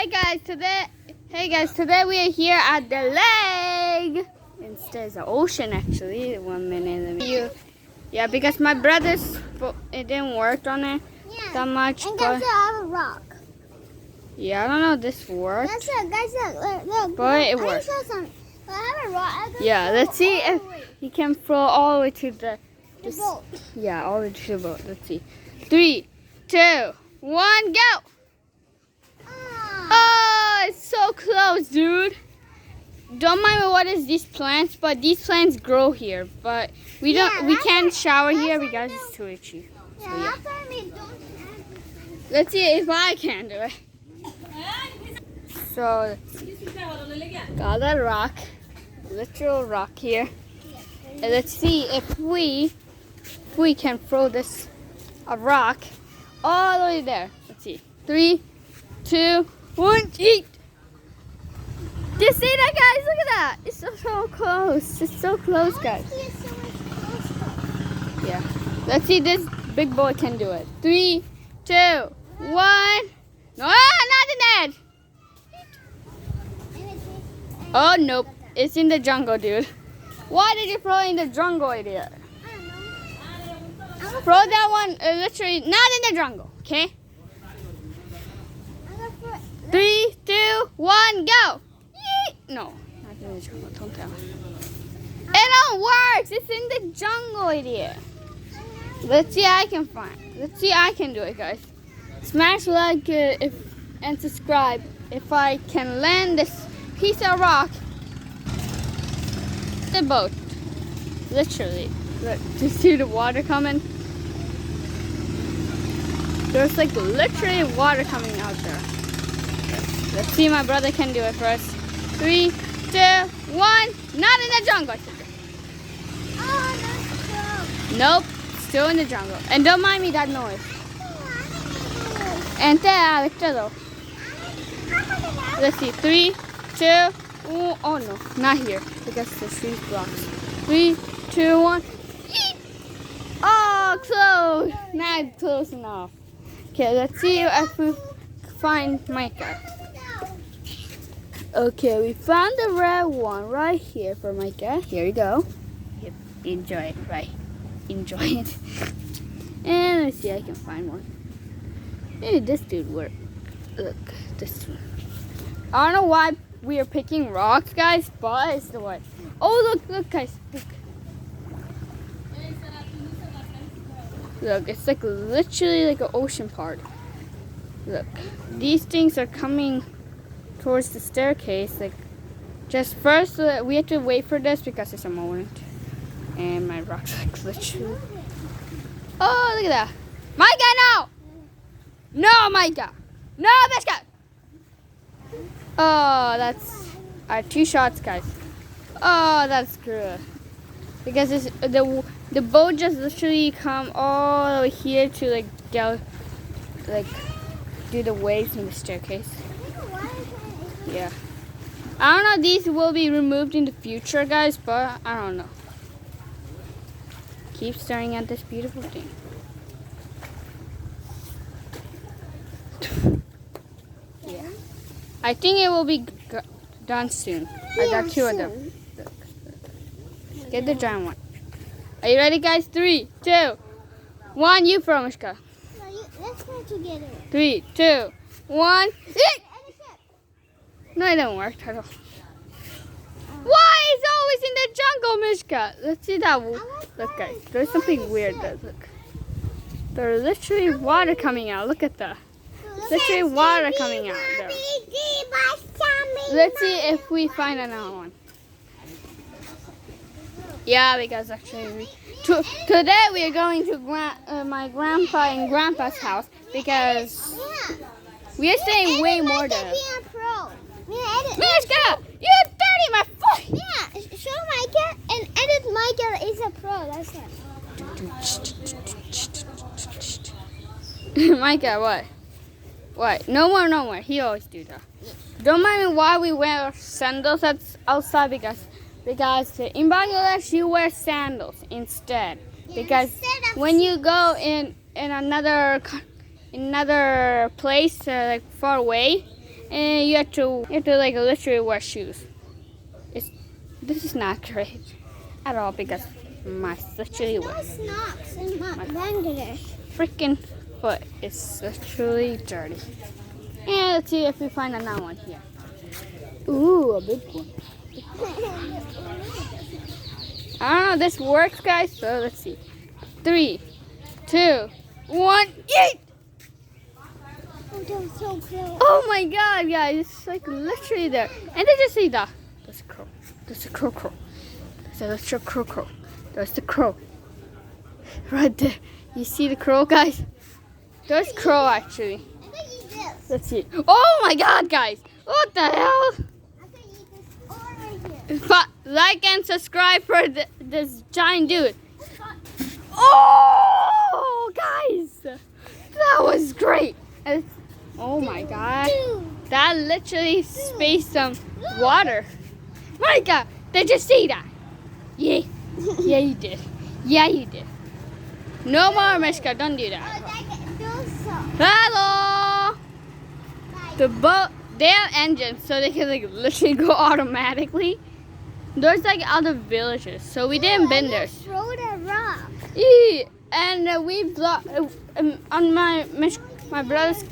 Hey guys, today we are here at the lake. Instead of the ocean actually. 1 minute. Yeah, because my brother's it didn't work on it that much. And guys, I have a rock. Yeah, I don't know if this worked. Guys, look. But it worked. I have a rock. Yeah, let's see if he can throw all the way to the boat. Yeah, all the way to the boat. Let's see. 3, 2, 1, go! Oh, it's so close, dude. Don't mind me what is these plants, but these plants grow here. But we can't shower here because it's too itchy. So, yeah. Let's see if I can do it. So, got a rock, literal rock here. And let's see if we can throw this a rock all the way there. Let's see. 3, 2, 1, eat! Do you see that, guys? Look at that. It's so close. It's so close, guys. Yeah. Let's see this big boy can do it. 3, 2, 1. No, not in that. Oh, nope. It's in the jungle, dude. Why did you throw it in the jungle, idiot? Throw that one literally not in the jungle, okay? 3, 2, 1, go! Yeet! No, not in the jungle. Don't tell. It don't work. It's in the jungle, idiot. Let's see. Let's see. I can do it, guys. Smash like and subscribe if I can land this piece of rock. The boat, literally. Look, do you see the water coming? There's like literally water coming out there. Let's see, my brother can do it for us. 3, 2, 1. Not in the jungle. Oh, nope, still in the jungle. And don't mind me that noise. And let's see. 3, 2. Oh no, not here because the street blocks. 3, 2, 1. Eat! Oh, close. Not close enough. Okay, let's see if we find Micah. Okay, we found the red one right here for Micah. Here you go. Yep, enjoy it, right? Enjoy it. And let's see, I can find one. Maybe this dude worked. Look, this one. I don't know why we are picking rocks, guys, but it's the way. Oh, look, guys, look. Look, it's like literally like an ocean part. Look, these things are coming towards the staircase. Like, just first, we have to wait for this because it's a moment. And my rock's like literally. Oh, look at that. Micah, no! No, Micah! No, Micah! Oh, that's 2 shots, guys. Oh, that's good. Because it's, the boat just literally come all the way here to like go, like do the waves in the staircase. Yeah. I don't know if these will be removed in the future, guys, but I don't know. Keep staring at this beautiful thing. Yeah. I think it will be done soon. I got 2 of them. Look. Get the giant one. Are you ready, guys? 3, 2, 1. You throw, Mishka. Let's go together. 3, 2, 1. No, it didn't work at all. Why is always in the jungle, Mishka? Let's see that. Look, guys. There's something weird there. Look. There's literally water coming out. Look at that. Literally water coming out there. Let's see if we find another one. Yeah, because actually today we are going to my grandpa and grandpa's house because we are staying way more there. Mishka, you're dirty my foot. Yeah, show Micah and edit Micah is a pro. That's it. Micah, what? What? No more. He always do that. Don't mind me why we wear sandals outside because in Bangladesh you wear sandals instead. Because when you go in another place like far away, and you have to like literally wear shoes. This is not great at all because my literally There's no snacks in my Bangladesh. freaking foot is literally dirty. And let's see if we find another one here. Ooh, a big one. I don't know if this works, guys, so let's see. 3, 2, 1, eat! Oh, that was so close. Oh my god, guys, it's like literally there. And did you see that? There's a crow. There's a crow. There's a crow. There's the crow. Right there. You see the crow, guys? There's crow, actually. I can eat this. Let's see. Oh my god, guys. What the hell? I can eat this all right here. Like and subscribe for this giant dude. Oh, guys. That was great. Oh my god. That literally spaced some water. My god. Did you see that? Yeah. Yeah, you did. Yeah, you did. No more, Mishka. Don't do that. Hello. The boat, they have engines, so they can like literally go automatically. There's like other villages, so we didn't been there. Throw the rock. Yeah, and we blocked on my brother's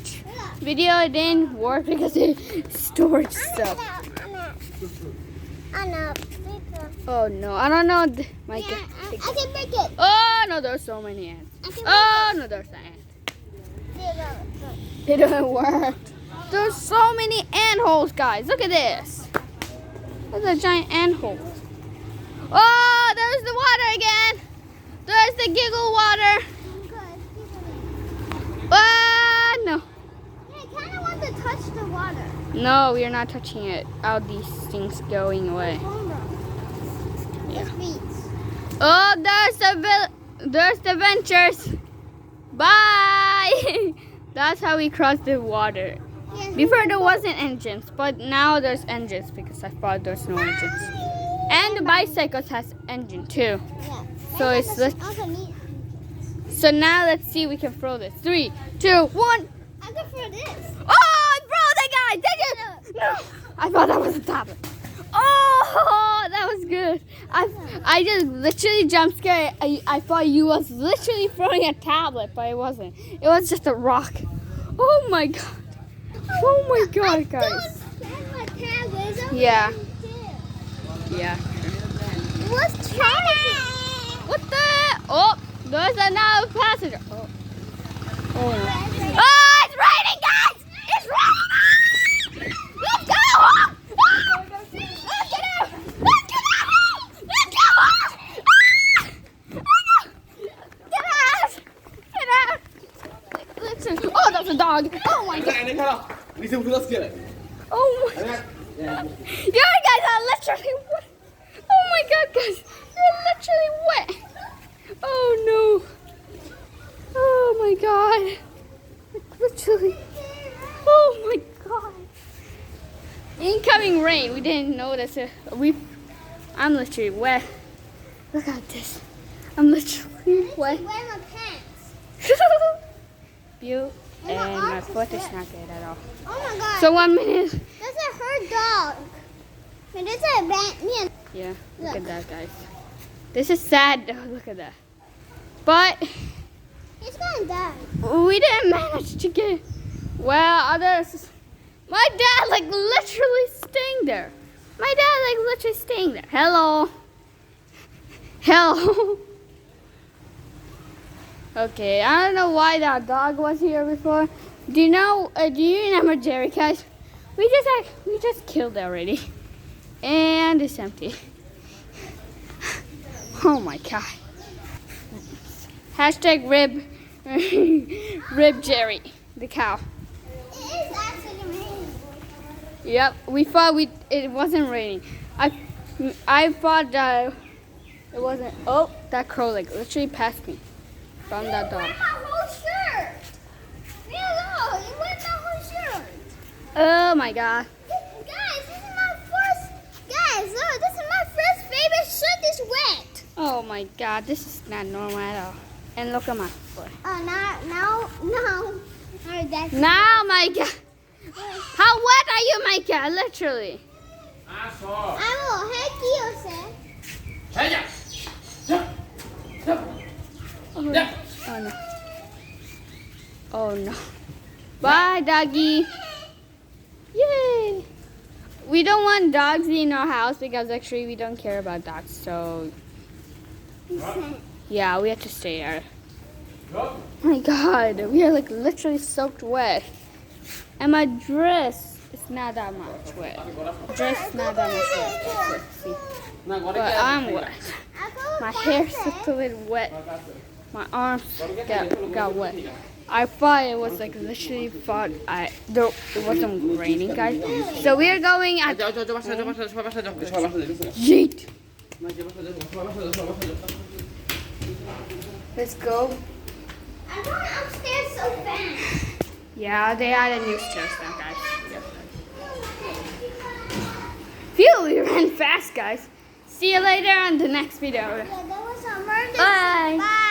video. It didn't work because it stored stuff. Anna. Oh no, I don't know. I can break it. Oh no, there's so many ants. Oh no, there's the ant. It don't work. There's so many ant holes, guys. Look at this. There's a giant ant hole. Oh, there's the water again. There's the giggle water. Ah, no. I kind of want to touch the water. No, we are not touching it. All these things going away. Yeah. Oh, there's the ventures. Bye. That's how we cross the water. Before there wasn't engines, but now there's engines because I thought there's no engines. And the bicycles has engine too. Yeah. So it's so now let's see if we can throw this. 3, 2, 1. I can throw this. Oh, I throw the guy! Did you? No. I thought that was a tablet. Oh, that was good. I just literally jump scared. I thought you was literally throwing a tablet, but it wasn't. It was just a rock. Oh my god. Oh my god, guys. Yeah. Yeah. What's traffic? What the? Oh, there's another passenger. Oh. Oh. Oh, it's raining, guys! It's raining! Let's go! Let's get out! Let's get out! Let's go! Get out! Get out! Listen. Oh, that's a dog. Oh my god. Oh my. You guys are literally wet. Oh my god, guys. You're literally wet. Oh no. Oh my god. Literally. Oh my god. Incoming rain. We didn't notice it. I'm literally wet. Look at this. I'm literally wet. Wear my pants. Beautiful. And my foot is not good at all. Oh my god. So 1 minute. That's a her dog. And this is a man. Yeah, look Look. at that, guys. This is sad though. Look at that. But He's gonna die. we didn't manage to get. Well, others. My dad like literally staying there. My dad like literally staying there. Hello. Hello. Okay, I don't know why that dog was here before. Do you know? Do you remember Jerry, guys? We just killed it already, and it's empty. Oh my god. Hashtag rib Jerry, the cow. It is actually raining. Yep, we thought it wasn't raining. I thought it wasn't. Oh, that crow like literally passed me from that dog. You wet my whole shirt. Hello, you wet my whole shirt. Oh my god. Guys, this is my first. Guys, look, this is my first favorite shirt is wet. Oh my god, this is not normal at all. And look at my foot. Oh, now. Alright, that's. Now my god. How wet are you, Micah? Literally. I'm hecky, Oh no. Oh no. Bye, doggy. Yay. We don't want dogs in our house because actually we don't care about dogs. So yeah, we have to stay there. Oh my God, we are like literally soaked wet. And my dress is not that much wet. Dress is not that much wet. Let's see. But I'm wet. My hair's a little wet. My arms got wet. I thought it was like literally it wasn't raining, guys. So we are going at Yeet. Let's go. I'm going upstairs so fast. Yeah, they added new stairs now, guys. Phew, we ran fast, guys. See you later on the next video. Yeah, that was a murder. Bye. Bye.